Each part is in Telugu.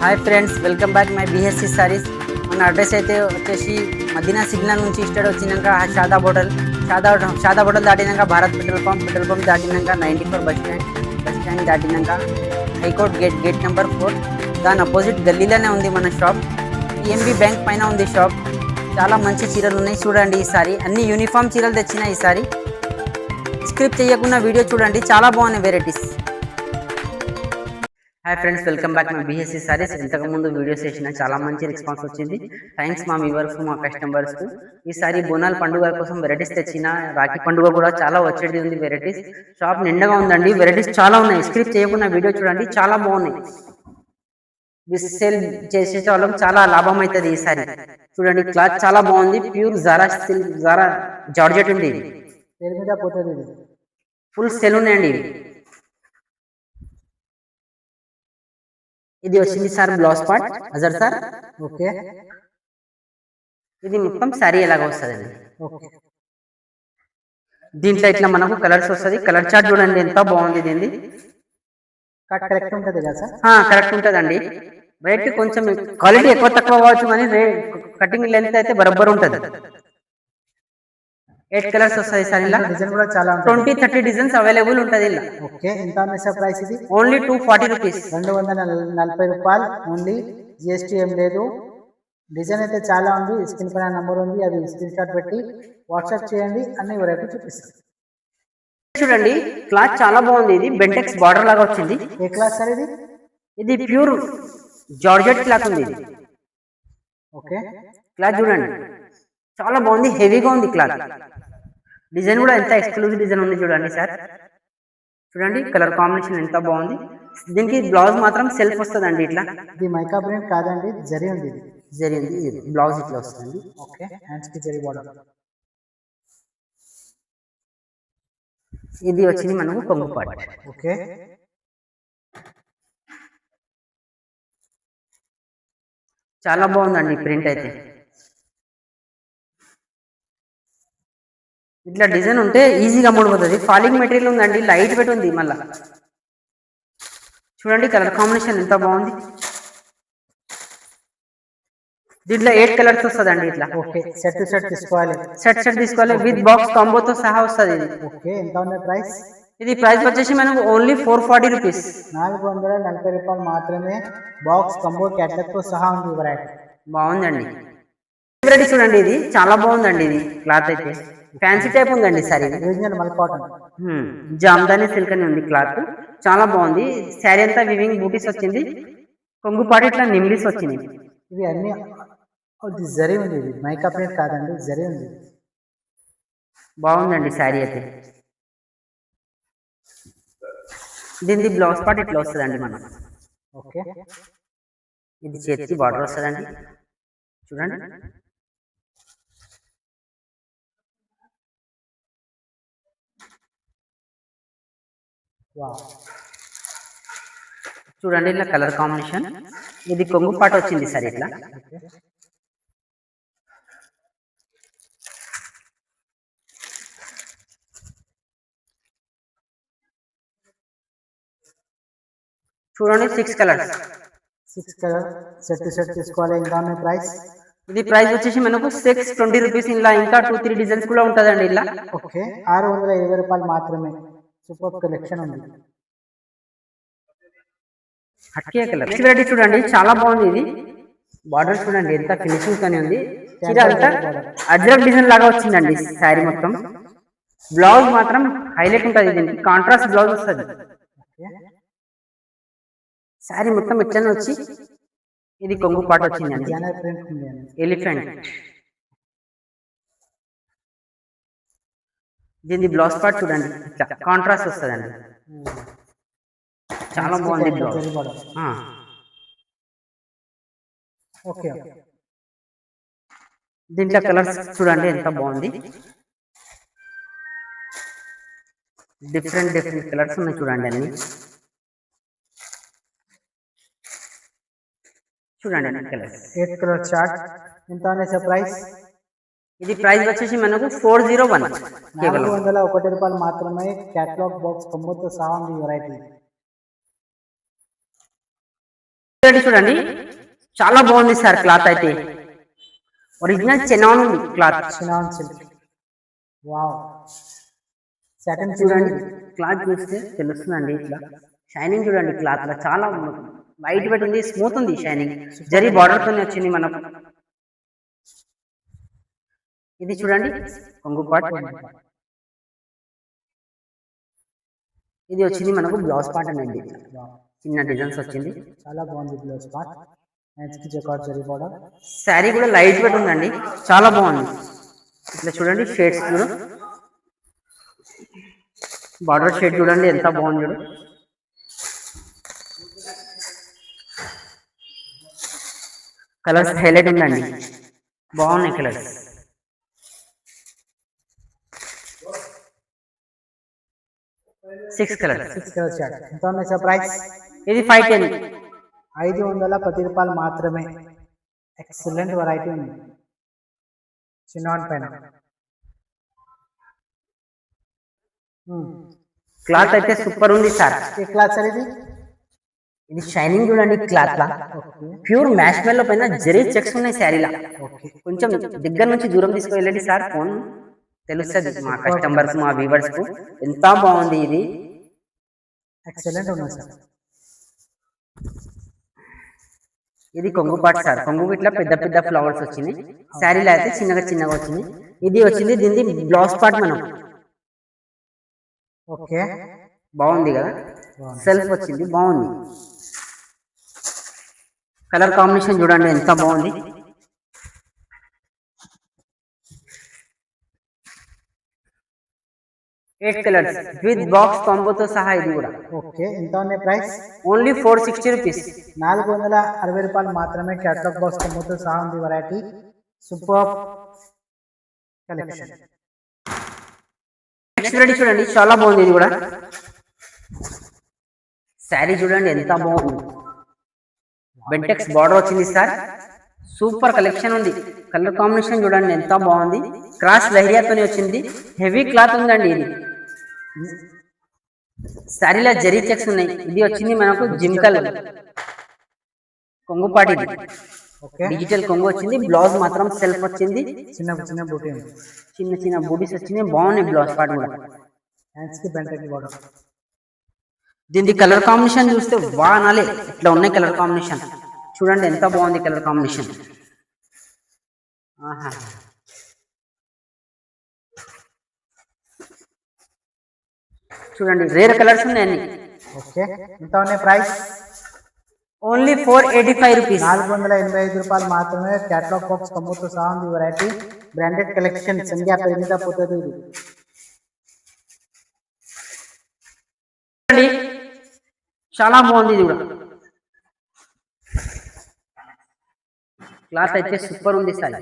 Hi friends, welcome back my BSC sarees. మన అడ్రస్ అయితే వచ్చేసి మదీనా సిగ్నల్ నుంచి స్టార్ట్ వచ్చినాక షాదా హోటల్ దాటినాక భారత్ పెట్రోల్ పంప్ దాటినాక 94 బస్ స్టాండ్ దాటినాక హైకోర్ట్ గేట్ నెంబర్ 4 దాని అపోజిట్ గల్లీలోనే ఉంది మన షాప్. పిఎంబి బ్యాంక్ పైన ఉంది షాప్. చాలా మంచి చీరలు ఉన్నాయి, చూడండి. ఈసారి అన్ని యూనిఫామ్ చీరలు తెచ్చిన ఈసారి. స్క్రిప్ట్ చేయకుండా వీడియో చూడండి, చాలా బాగున్నాయి varieties. Hi friends, welcome back my BSC saris. ఇంతకుముందు వీడియోస్ చేసిన చాలా మంచి రెస్పాన్స్ వచ్చింది. థ్యాంక్స్ మా వ్యూవర్స్, మా కస్టమర్స్. ఈసారి బోనాల పండుగ కోసం వెరైటీస్ తెచ్చిన. రాఖీ పండుగ కూడా చాలా వచ్చేది ఉంది వెరైటీస్. షాప్ నిండగా ఉందండి, వెరైటీస్ చాలా ఉన్నాయి. స్క్రిప్ట్ చేయకుండా వీడియో చూడండి, చాలా బాగున్నాయి. సేల్ చేసే వాళ్ళకి చాలా లాభం అవుతుంది ఈసారి. చూడండి, క్లాత్ చాలా బాగుంది. ప్యూర్ జారా జార్జెట్ ఉంది. ఫుల్ సెల్ ఉన్నాయండి. ఇది వచ్చింది sir blouse part Azhar sir. Okay, ఇది మొత్తం శారీ ఎలాగా వస్తుందండి. దీంట్లో ఇట్లా మనకు కలర్స్ వస్తుంది. కలర్ చార్ట్ చూడండి ఎంత బాగుంది. దీన్ని కరెక్ట్ ఉంటుంది కదా సార్? కరెక్ట్ ఉంటుందండి. రేట్ కొంచెం క్వాలిటీ ఎక్కువ తక్కువ కావచ్చు, కానీ కటింగ్ లెంత్ అయితే బరబ్బర్ ఉంటుంది. 8 కలర్స్ వస్తాయి సార్. ఇలా డిజైన్ కూడా చాలా 20-30 డిజైన్స్ అవైలబుల్ ఉంటుంది ఇలా. ఓకే, ఎంత ఉంది సార్ ప్రైస్? ఇది ఓన్లీ 240 రూపీస్, 240 రూపాయలు ఓన్లీ. జిఎస్టీ ఏం లేదు. డిజైన్ అయితే చాలా ఉంది. స్క్రీన్ పైన నంబర్ ఉంది, అది స్క్రీన్ షాట్ పెట్టి వాట్సాప్ చేయండి, అన్ని వెరైటీ చూపిస్తాను. చూడండి, క్లాత్ చాలా బాగుంది. ఇది బెంటెక్స్ బార్డర్ లాగా వచ్చింది. ఏ క్లాత్ సార్ ఇది? ఇది ప్యూర్ జార్జెట్ క్లాత్ ఉంది ఇది. ఓకే, క్లాత్ చూడండి చాలా బాగుంది, హెవీగా ఉంది క్లాత్. డిజైన్ కూడా ఎంత ఎక్స్క్లూజివ్ డిజైన్ ఉంది చూడండి సార్. చూడండి కలర్ కాంబినేషన్ ఎంత బాగుంది. దీనికి బ్లౌజ్ మాత్రం సెల్ఫ్ వస్తుందండి. ఇట్లా ఇది మైకా ప్రింట్ కాదండి, జరీ ఉంది. జరీ ఉంది. బ్లౌజ్ ఇట్లా వస్తుంది. ఓకే, హ్యాండ్స్ కి జరీ బార్డర్. ఇది వచ్చింది మనకు కొంగు పార్ట్. ఓకే, చాలా బాగుందండి ప్రింట్ అయితే. ఇట్లా డిజైన్ ఉంటే ఈజీగా అమ్ముడుపోతుంది. ఫాలింగ్ మెటీరియల్ ఉందండి, లైట్ వెయిట్ ఉంది. మళ్ళా చూడండి కలర్ కాంబినేషన్ ఎంత బాగుంది. దీంట్లో 8 కలర్స్ వస్తుందండి ఇట్లా. ఓకే, సెట్ తీసుకోవాలి. సెట్ తీసుకోవాలి విత్ బాక్స్ కాంబోతో సహా వస్తుంది ఇది. ఓకే, ఎంత ఉంది ప్రైస్? ఇది ప్రైస్ వచ్చేసి మనకు ఓన్లీ 440 రూపీస్, 440 రూపాయలు మాత్రమే. బాక్స్ కంబో క్యాటలాగ్ తో సహా ఉంది వెరైటీ. బాగుందండి వెరైటీ. చూడండి ఇది చాలా బాగుందండి. ఇది క్లాత్ అయితే ఫ్యాన్సీ టైప్ ఉందండి సార్. ఇది ఒరిజినల్ మల్ కాటన్, జామ్దాని సిల్క్ అని ఉంది. క్లాత్ చాలా బాగుంది. శారీ అంతా వివింగ్ బూటీస్ వచ్చింది. కొంగుపాటు ఇట్లా నిమ్లీస్ వచ్చింది. ఇవి అన్ని జరీ ఉంది. ఇది మైకా ప్రింట్ కాదండి, జరీ ఉంది. బాగుందండి శారీ అయితే. దీనికి బ్లౌజ్ పార్ట్ ఇట్లా వస్తుందండి మనం. ఓకే, ఇది చేతికి బార్డర్ వస్తుందండి. చూడండి చూడండి ఇట్లా కలర్ కాంబినేషన్. ఇది కొంగు పాట వచ్చింది సార్ ఇట్లా. చూడండి 6 కలర్స్. 6 కలర్ సెట్ తీసుకోవాలి. ఇంకా ఉన్నాయి ప్రైస్? ఇది ప్రైస్ వచ్చేసి మనకు 620 రూపీస్. ఇలా ఇంకా 2-3 డిజైన్స్ కూడా ఉంటుందండి ఇలా. ఓకే, 620 రూపాయలు మాత్రమే. సూపర్ కలెక్షన్ ఉంది. హట్కే కలర్ వెరైటీ చూడండి చాలా బాగుంది. ఇది బార్డర్ చూడండి ఎంత ఫినిషింగ్ కానీ ఉంది. చీర అంతా అజ్రక్ డిజైన్ లాగా వచ్చిందండి శారీ మొత్తం. బ్లౌజ్ మాత్రం హైలైట్ ఉంటుంది. దీనికి కాంట్రాస్ట్ బ్లౌజ్ వస్తుంది. శారీ మొత్తం ఇట్లనే వచ్చి ఇది కొంగు పాట వచ్చిందండి. ఎలిఫెంట్. దీని బ్లౌజ్ పార్ట్ చూడండి ఇట్లా కాంట్రాస్ట్ వస్తుందండి. చాలా బాగుంది బ్లౌజ్. ఓకే, దీంట్లో కలర్స్ చూడండి ఎంత బాగుంది. డిఫరెంట్ కలర్స్ ఉన్నాయి చూడండి అన్ని. చూడండి అన్ని కలర్స్. 8 colour chart. ఎంత ఉంది ప్రైస్? ఇది ప్రైస్ వచ్చేసి మనకు 401, కేవలం 401 రూపాయలు మాత్రమే. క్యాటలాగ్ బాక్స్ కంబోతో సహా ఉంది వెరైటీ. చూడండి చాలా బాగుంది సార్ క్లాత్ అయితే ఒరిజినల్ చెనాన్ ఉంది cloth. Chinon silk. Wow. Satin చూడండి క్లాత్ చూస్తే తెలుస్తుందండి ఇట్లా షైనింగ్ చూడండి క్లాత్ లో చాలా లైట్ వెయిట్ ఉంది, స్మూత్ ఉంది షైనింగ్. జరీ బార్డర్ తోనే వచ్చింది మనకు. ఇది చూడండి కొంగు పార్ట్. ఇది వచ్చింది మనకు బ్లౌజ్ పార్ట్ అండి. చిన్న డిజైన్స్ వచ్చింది, చాలా బాగుంది బ్లౌజ్ పార్ట్. హ్యాండ్స్కి జకార్డ్ జరీ బార్డర్. శారీ కూడా లైట్ వెయిట్ ఉందండి, చాలా బాగుంది. ఇట్లా చూడండి షేడ్స్ చూడు, బార్డర్ షేడ్ చూడండి ఎంత బాగుంది చూడు. కలర్స్ హైలైట్ ఉందండి, బాగున్నాయి కలర్స్. Six colours. చార్ట్. ఎంత ఉన్నాయి సార్ ప్రైస్? ఇది 510. 510 రూపాయలు మాత్రమే. ఎక్సలెంట్ వెరైటీ ఉంది చిన్నాన్ పైన. క్లాత్ అయితే సూపర్ ఉంది సార్. ఏ క్లాత్ సార్ ఇది? ఇది షైనింగ్ చూడండి క్లాత్ లా, ప్యూర్ మ్యాష్ మెల్లో పైన జరీ చెక్స్ ఉన్నాయి శారీలా. కొంచెం దగ్గర నుంచి దూరం తీసుకువెళ్ళండి సార్, ఫోన్ తెలుస్తుంది మా కస్టమర్స్ మా వ్యూవర్స్ కు ఎంత బాగుంది ఇది. ఎక్సలెంట్ ఉంది సార్. ఇది కొంగు పార్ట్ సార్. కొంగు ఇట్లా పెద్ద పెద్ద ఫ్లవర్స్ వచ్చినాయి, శారీలో అయితే చిన్నగా చిన్నగా వచ్చినాయి. ఇది వచ్చింది దీన్ని బ్లౌజ్ పార్ట్ మనం. ఓకే, బాగుంది కదా, సెల్ఫ్ వచ్చింది బాగుంది. కలర్ కాంబినేషన్ చూడండి ఎంత బాగుంది. ఎయిట్ కలర్స్ విత్ బాక్స్ కాంబోతో సహా ఇది కూడా. ఓకే, ఎంత ఉన్నాయి ప్రైస్? Only 460 rupees. 460 రూపాయలు మాత్రమే. క్యాటలాగ్ బాక్స్ కాంబోతో సహా ఉంది variety. Super collection. Next variety చూడండి చాలా బాగుంది ఇది కూడా. శారీ చూడండి ఎంత బాగుంది, బెంటెక్స్ బార్డర్ వచ్చింది సార్. సూపర్ కలెక్షన్ ఉంది. కలర్ కాంబినేషన్ చూడండి ఎంత బాగుంది. క్రాస్ లహరియాతోనే వచ్చింది, హెవీ క్లాత్ ఉందండి ఇది. శారీలో జరీ చెక్స్ ఉన్నాయి. ఇది వచ్చింది మనకు జిమ్కల్ కొంగు పాటి, డిజిటల్ కొంగు వచ్చింది. బ్లౌజ్ మాత్రం సెల్ఫ్ వచ్చింది, చిన్న చిన్న బూటీ, చిన్న చిన్న బూటీస్ వచ్చినాయి, బాగున్నాయి బ్లౌజ్ పార్ట్ కూడా. హ్యాండ్స్కి బెంటెక్ బార్డర్. దీనికి కలర్ కాంబినేషన్ చూస్తే వానాలే ఇట్లా ఉన్నాయి కలర్ కాంబినేషన్. చూడండి ఎంత బాగుంది కలర్ కాంబినేషన్. ఆహా, చూడండి రేర్ కలర్స్ ఉన్నాయి అన్ని. ఓకే, ఎంత ఉన్నాయి ప్రైస్? Only 485 rupees. 485 రూపాయలు మాత్రమే. క్యాటలాగ్ బాక్స్ కమ్ముతో సహా ఉంది వెరైటీ. బ్రాండెడ్ కలెక్షన్, సంఖ్య పెరిగితే పోతుంది ఇది. చాలా బాగుంది ఇది కూడా. క్లాత్ అయితే సూపర్ ఉంది సార్.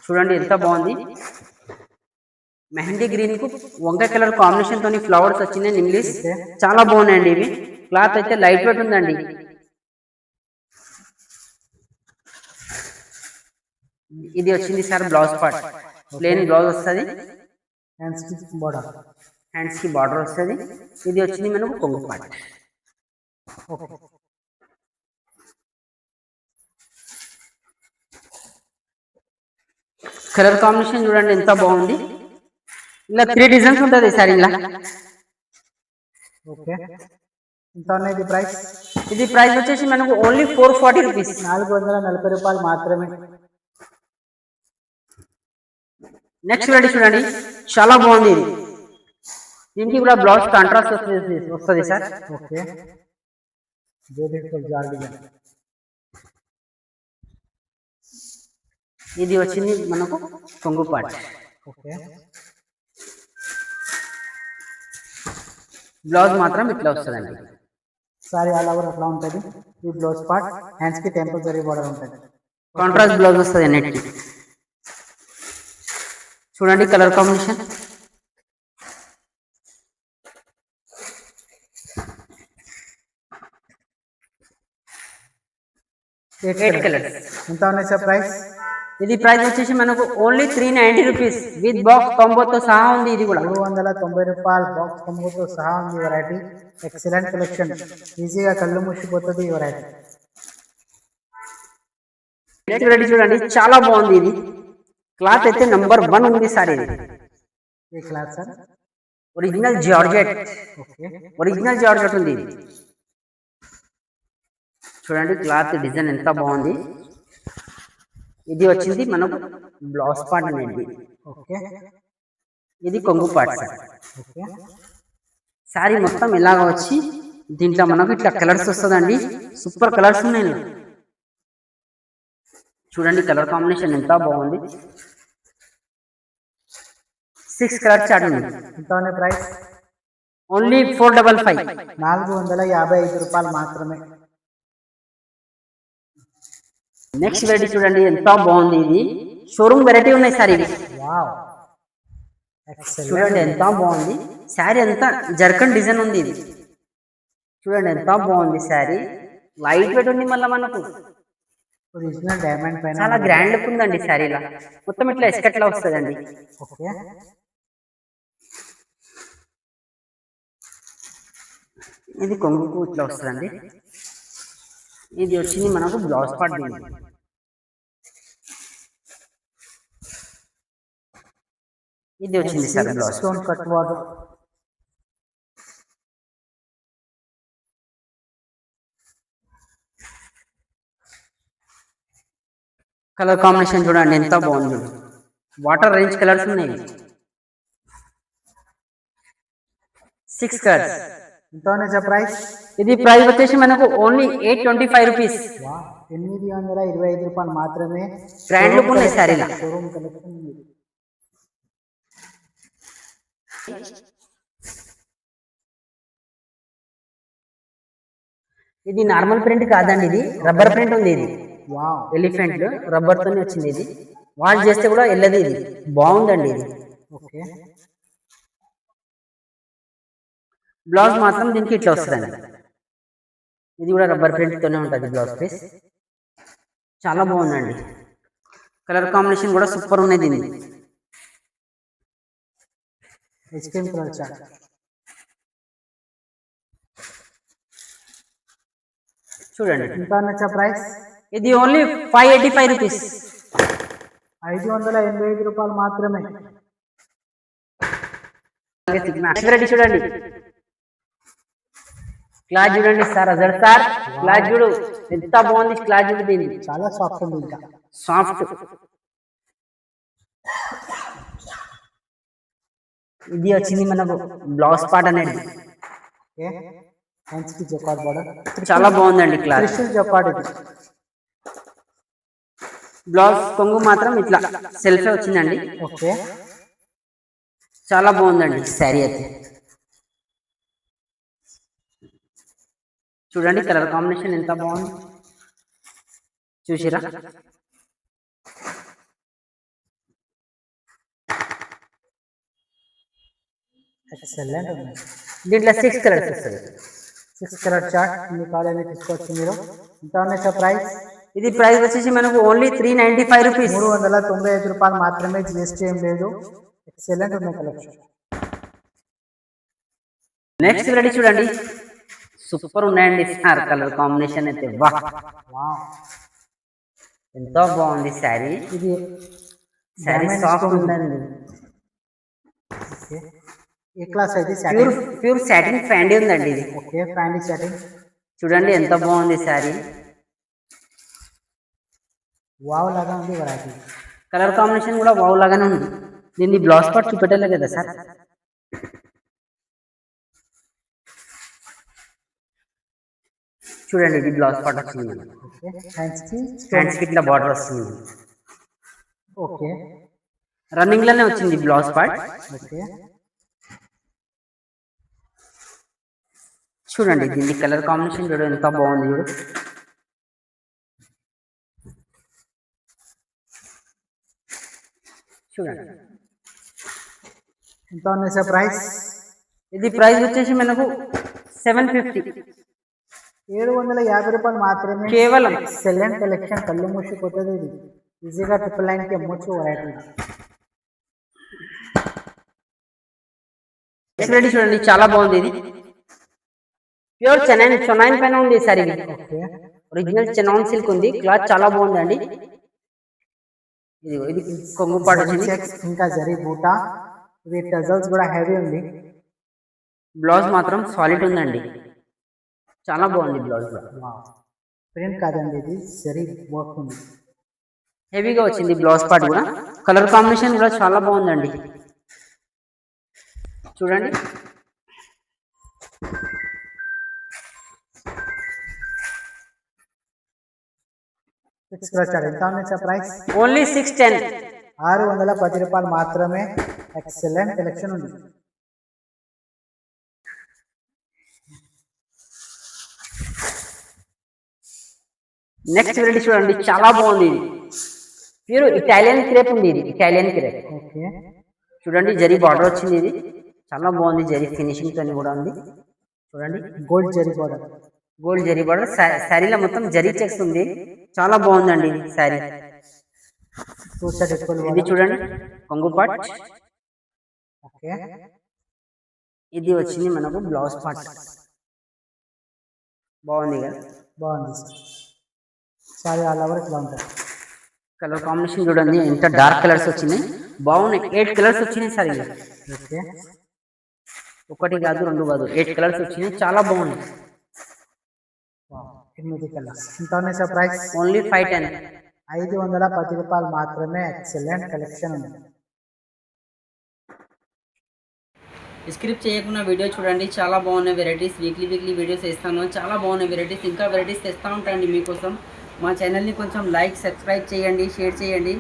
చూడండి ఎంత బాగుంది. మెహందీ గ్రీన్ కు వంకాయ కలర్ కాంబినేషన్ తోని ఫ్లవర్స్ వచ్చినాయి, నిమ్లీస్ చాలా బాగున్నాయండి ఇవి. క్లాత్ అయితే లైట్ వెయిట్ ఉందండి. ఇది వచ్చింది sir blouse part. Plain blouse వస్తుంది, హ్యాండ్స్ కి బార్డర్, హ్యాండ్స్ కి బార్డర్ వస్తుంది. ఇది వచ్చింది మనకు కొంగు పార్ట్. కలర్ కాంబినేషన్ చూడండి ఎంత బాగుంది. ఇలా 3 డిజైన్స్ ఉంటుంది సార్ ఇలా. ఓకే, ఎంత ఉన్నాయి ఇది ప్రైస్? ఇది ప్రైస్ వచ్చేసి మనకు ఓన్లీ 440 రూపీస్. 440 రూపాయలు మాత్రమే. నెక్స్ట్ వెరైటీ చూడండి చాలా బాగుంది ఇది. దీనికి కూడా బ్లౌజ్ కాంట్రాస్ట్ వస్తుంది సార్. ఓకే, బ్యూటిఫుల్ జాల్ డిజైన్. ఇది వచ్చింది మనకు కొంగు పార్ట్. ఓకే, బ్లౌజ్ మాత్రం ఇట్లా వస్తుందండి. సారీ ఆల్ ఓవర్ అట్లా ఉంటుంది. ఈ బ్లౌజ్ పార్ట్, హ్యాండ్స్ కి టెంపరరీ బార్డర్ ఉంటుంది. కాంట్రాస్ట్ బ్లౌజ్ వస్తుంది అన్నిటికి. చూడండి కలర్ కాంబినేషన్. Eight colours. ఎంత ఉన్నాయి సార్ ప్రైస్? ఇది ప్రైస్ వచ్చేసి మనకు ఓన్లీ 390 రూపీస్ విత్ బాక్స్ కాంబోతో సహా ఉంది. ఇది కూడా 390 బాక్స్ కాంబోతో సహా ఉంది వెరైటీ. ఎక్సలెంట్ కలెక్షన్, ఈజీగా కళ్ళు మూసిపోతుంది ఈ వెరైటీ. నెక్స్ట్ వెరైటీ చూడండి, చాలా బాగుంది. ఇది క్లాత్ అయితే నంబర్ 1 ఉంది సార్. ఇది ఏ cloth sir? Original georgette. Okay, original georgette ఉంది ఇది. చూడండి క్లాత్ డిజైన్ ఎంత బాగుంది. ఇది వచ్చింది మనకు బ్లౌజ్ పార్ట్ అనేది. ఓకే, ఇది కొంగు పార్ట్ సార్. ఓకే, శారీ మొత్తం ఇలాగ వచ్చి దీంట్లో మనకు ఇట్లా కలర్స్ వస్తుందండి. సూపర్ కలర్స్ ఉన్నాయి. చూడండి కలర్ కాంబినేషన్ ఎంత బాగుంది. 6 కలర్ చార్ట్ ఉంది. ఎంత ఉంది ప్రైస్? ఓన్లీ 455. 455 రూపాయలు మాత్రమే. నెక్స్ట్ వెరైటీ చూడండి ఎంత బాగుంది. ఇది షోరూమ్ వెరైటీ ఉన్నాయి సార్. ఇది వావ్, చూడండి ఎంత బాగుంది. శారీ అంతా జర్కన్ డిజైన్ ఉంది. ఇది చూడండి ఎంత బాగుంది. శారీ లైట్ వెయిట్ ఉంది. మళ్ళీ మనకు ఒరిజినల్ డైమండ్ పైన చాలా గ్రాండ్ లుక్ ఉందండి. శారీలా మొత్తం ఇట్లా ఎస్కట్లా వస్తుందండి. ఓకే, ఇది కొంగుకు ఇట్లా వస్తుందండి. ఇది వచ్చింది మనకు బ్లౌజ్ పార్ట్. ఇది వచ్చింది sir blouse. Stone cut water. Colour combination చూడండి ఎంత బాగుంది. వాటర్ రేంజ్ కలర్స్ ఉన్నాయి. 6 కలర్స్. ఎంత ఉంది సార్ ప్రైస్? ఇది ప్రైస్ వచ్చేసి మనకు ఓన్లీ 825 రూపీస్. 825 రూపాయలు మాత్రమే. గ్రాండ్ లుక్ ఉన్నాయి శారీలా. షోరూమ్ కలెక్షన్ ఉంది. ఇది నార్మల్ ప్రింట్ కాదండి. ఇది రబ్బర్ ప్రింట్ ఉంది. ఇది వావ్, ఎలిఫెంట్ రబ్బర్ తోనే వచ్చింది. ఇది వాష్ చేస్తే కూడా వెళ్ళదు. ఇది బాగుందండి. ఇది ఓకే, బ్లౌజ్ మాత్రం దీనికి ఇట్లా వస్తుందండి. ఇది కూడా రబ్బర్ ప్రింట్ తోనే ఉంటుంది బ్లౌజ్ పీస్. చాలా బాగుందండి. కలర్ కాంబినేషన్ కూడా సూపర్ ఉన్నది. దీన్ని ఐస్ క్రీమ్ కలర్ చాట్. చూడండి ఎంత ఉంది ప్రైస్? ఇది ఓన్లీ 585 రూపీస్. 585 రూపాయలు మాత్రమే. వెరైటీ చూడండి. క్లాత్ చూడండి సార్. అజర్ సార్ క్లాత్ చూడు ఎంత బాగుంది. క్లాత్ చూడు దీన్ని చాలా సాఫ్ట్ ఉంది. ఇంకా సాఫ్ట్. ఇది వచ్చింది మనకు బ్లౌజ్ పార్ట్ అనేది. ఓకే, హ్యాండ్స్ కి జకార్డ్ బోర్డర్. చాలా బాగుందండి క్లాత్. క్రిస్టల్ జకార్డ్ ఇది. బ్లౌజ్ కొంగు మాత్రం ఇట్లా సెల్ఫే వచ్చిందండి. ఓకే, చాలా బాగుందండి శారీ అయితే. చూడండి కలర్ కాంబినేషన్ ఎంత బాగుంది. చూసిరా? ఎక్సలెంట్ ఉంది. దీంట్లో 6 కలర్స్ వస్తుంది. 6 కలర్ చార్ట్ మీ కాలేజీ తీసుకోవచ్చు మీరు. ఎంత ఉంది సార్ ప్రైస్? ఇది ప్రైస్ వచ్చేసి మనకు ఓన్లీ 395 రూపీస్. 395 రూపాయలు మాత్రమే. జిఎస్టీ ఏం లేదు. ఎక్సలెంట్ ఉంది కలెక్షన్. నెక్స్ట్ వెరైటీ చూడండి. సూపర్ ఉన్నాయండి సార్. కలర్ కాంబినేషన్ అయితే వాహ్, ఎంతో బాగుంది శారీ. ఇది శారీ సాఫ్ట్ ఉందండి. ఓకే, ఏ క్లాస్ అయితే ప్యూర్ సాటిన్ ఫ్యాండీ ఉందండి ఇది. ఓకే, ఫ్యాండీ సెట్టింగ్. చూడండి ఎంత బాగుంది శారీ. వావ్ లాగా ఉంది వెరైటీ. కలర్ కాంబినేషన్ కూడా వావ్ లాగానే ఉంది. దీన్ని బ్లౌజ్ పార్ట్ చూపెట్టలే కదా సార్. చూడండి ఇది బ్లౌజ్ పార్ట్ వచ్చింది. ఓకే, హ్యాండ్స్ కి ఇట్లా బార్డర్ వస్తుంది. ఓకే, రన్నింగ్ లోనే వచ్చింది బ్లౌజ్ పార్ట్. ఓకే, చూడండి దీన్ని కలర్ కాంబినేషన్ చూడు ఎంత బాగుంది. చూడు చూడండి ఎంత ఉంది సార్ ప్రైస్? ఇది ప్రైస్ వచ్చేసి మనకు 750. 750 రూపాయలు మాత్రమే. కేవలం ఎక్సలెంట్ కలెక్షన్. కళ్ళు మూసిపోతుంది ఇది. ఈజీగా 999కి అమ్మొచ్చు వెరైటీ. వెరైటీ చూడండి చాలా బాగుంది. ఇది ప్యూర్ చెనైన్ పైన ఉంది సార్. ఇది ఓకే, ఒరిజినల్ చెనాన్ సిల్క్ ఉంది. క్లాత్ చాలా బాగుందండి. ఇది కొంగు పాటు వచ్చింది. చెక్స్ ఇంకా జరీ బూటా, ఇవి టజల్స్ కూడా హెవీ ఉంది. బ్లౌజ్ మాత్రం సాలిడ్ ఉందండి, చాలా బాగుంది బ్లౌజ్. ప్రింట్ కాదండి, ఇది జరీ వర్క్ ఉంది. హెవీగా వచ్చింది బ్లౌజ్ పార్ట్ కూడా. కలర్ కాంబినేషన్ కూడా చాలా బాగుందండి. చూడండి ఎంత ఉంది సార్ ప్రైస్? ఓన్లీ 610. 610 రూపాయలు మాత్రమే. ఎక్సలెంట్ కలెక్షన్ ఉంది. నెక్స్ట్ వెరైటీ చూడండి చాలా బాగుంది. ఇది ప్యూర్ ఇటాలియన్ క్రేప్ ఉంది. ఇది ఇటాలియన్ క్రేప్. ఓకే, చూడండి జరీ బార్డర్ వచ్చింది. ఇది చాలా బాగుంది. జరీ ఫినిషింగ్ తోని కూడా ఉంది. చూడండి gold zari border, gold zari border. శారీలో మొత్తం జరీ చెక్స్ ఉంది. చాలా బాగుందండి శారీ. ఇది చూడండి కొంగు పార్ట్. ఓకే, ఇది వచ్చింది మనకు బ్లౌజ్ పార్ట్. బాగుంది కదా? బాగుంది సారీ. ఆల్ ఓవర్ ఇట్లా ఉంటుంది. కలర్ కాంబినేషన్ చూడండి ఎంత డార్క్ కలర్స్ వచ్చినాయి. బాగున్నాయి. 8 కలర్స్ వచ్చినాయి సార్. ఇది ఓకే, ఒకటి కాదు, 2 కాదు, 8 కలర్స్ వచ్చినాయి. చాలా బాగున్నాయి. 8 కలర్స్. ఎంత ఉన్నాయి సార్ ప్రైస్? ఓన్లీ 510. 510 రూపాయలు మాత్రమే. ఎక్సలెంట్ కలెక్షన్ ఉంది. స్క్రిప్ట్ చేయకుండా వీడియో చూడండి, చాలా బాగున్నాయి వెరైటీస్. వీక్లీ వీడియోస్ వేస్తాను, చాలా బాగున్నాయి వెరైటీస్. ఇంకా వెరైటీస్ తెస్తూ ఉంటాయండి మీకోసం. మా ఛానల్ని కొంచెం లైక్, సబ్స్క్రైబ్ చేయండి, షేర్ చేయండి.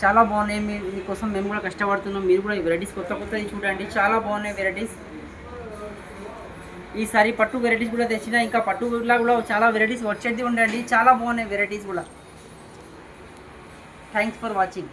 చాలా బాగున్నాయి. మీకోసం మేము కూడా కష్టపడుతున్నాం. మీరు కూడా ఈ వెరైటీస్ కొత్తవి చూడండి. చాలా బాగున్నాయి వెరైటీస్. ఈసారి పట్టు వెరైటీస్ కూడా తెచ్చిన. ఇంకా పట్టులా కూడా చాలా వెరైటీస్ వచ్చేది ఉండండి. చాలా బాగున్నాయి వెరైటీస్ కూడా. Thanks for watching.